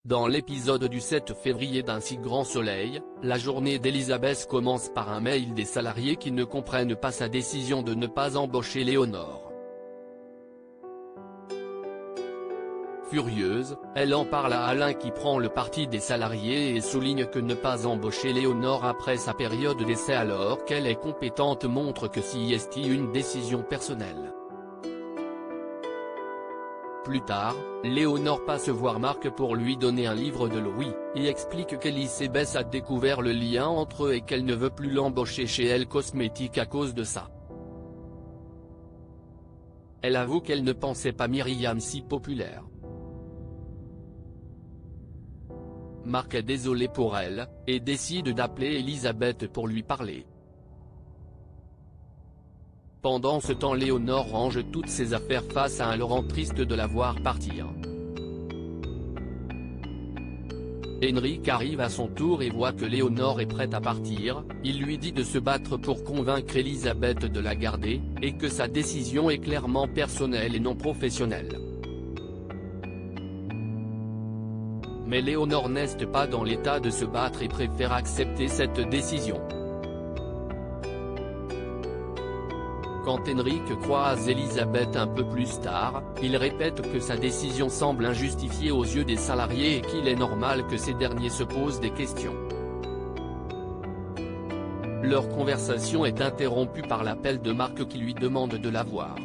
Dans l'épisode du 7 février d'Un si grand soleil, la journée d'Elisabeth commence par un mail des salariés qui ne comprennent pas sa décision de ne pas embaucher Léonore. Furieuse, elle en parle à Alain qui prend le parti des salariés et souligne que ne pas embaucher Léonore après sa période d'essai alors qu'elle est compétente montre que c'est une décision personnelle. Plus tard, Léonore passe voir Marc pour lui donner un livre de Louis, et explique qu'Elisabeth a découvert le lien entre eux et qu'elle ne veut plus l'embaucher chez Elle Cosmétiques à cause de ça. Elle avoue qu'elle ne pensait pas Myriam si populaire. Marc est désolé pour elle, et décide d'appeler Elisabeth pour lui parler. Pendant ce temps Léonore range toutes ses affaires face à un Laurent triste de la voir partir. Henrik arrive à son tour et voit que Léonore est prête à partir, il lui dit de se battre pour convaincre Elisabeth de la garder, et que sa décision est clairement personnelle et non professionnelle. Mais Léonore n'est pas dans l'état de se battre et préfère accepter cette décision. Quand Henrik croise Elisabeth un peu plus tard, il répète que sa décision semble injustifiée aux yeux des salariés et qu'il est normal que ces derniers se posent des questions. Leur conversation est interrompue par l'appel de Marc qui lui demande de la voir.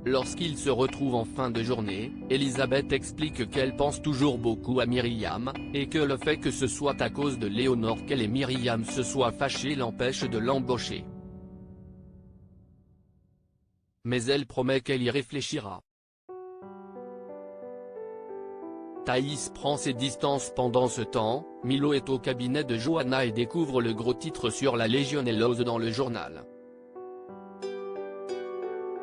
Lorsqu'ils se retrouvent en fin de journée, Elisabeth explique qu'elle pense toujours beaucoup à Myriam, et que le fait que ce soit à cause de Léonore qu'elle et Myriam se soient fâchées l'empêche de l'embaucher. Mais elle promet qu'elle y réfléchira. Thaïs prend ses distances pendant ce temps, Milo est au cabinet de Johanna et découvre le gros titre sur la légionellose dans le journal.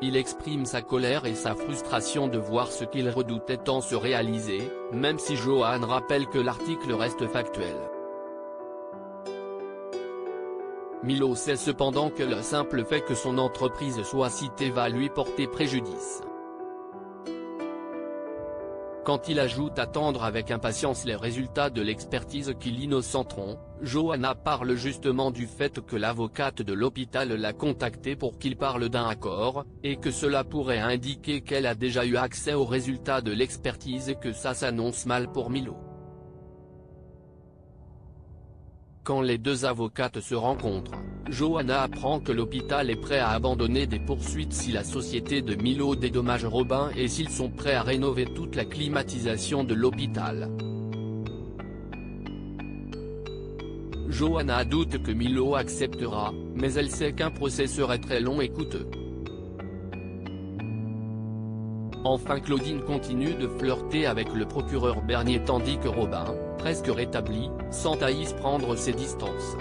Il exprime sa colère et sa frustration de voir ce qu'il redoutait tant se réaliser, même si Johanna rappelle que l'article reste factuel. Milo sait cependant que le simple fait que son entreprise soit citée va lui porter préjudice. Quand il ajoute attendre avec impatience les résultats de l'expertise qui l'innocenteront, Johanna parle justement du fait que l'avocate de l'hôpital l'a contacté pour qu'il parle d'un accord, et que cela pourrait indiquer qu'elle a déjà eu accès aux résultats de l'expertise et que ça s'annonce mal pour Milo. Quand les deux avocates se rencontrent, Johanna apprend que l'hôpital est prêt à abandonner des poursuites si la société de Milo dédommage Robin et s'ils sont prêts à rénover toute la climatisation de l'hôpital. Johanna doute que Milo acceptera, mais elle sait qu'un procès serait très long et coûteux. Enfin Claudine continue de flirter avec le procureur Bernier tandis que Robin, presque rétabli, sent Thaïs prendre ses distances.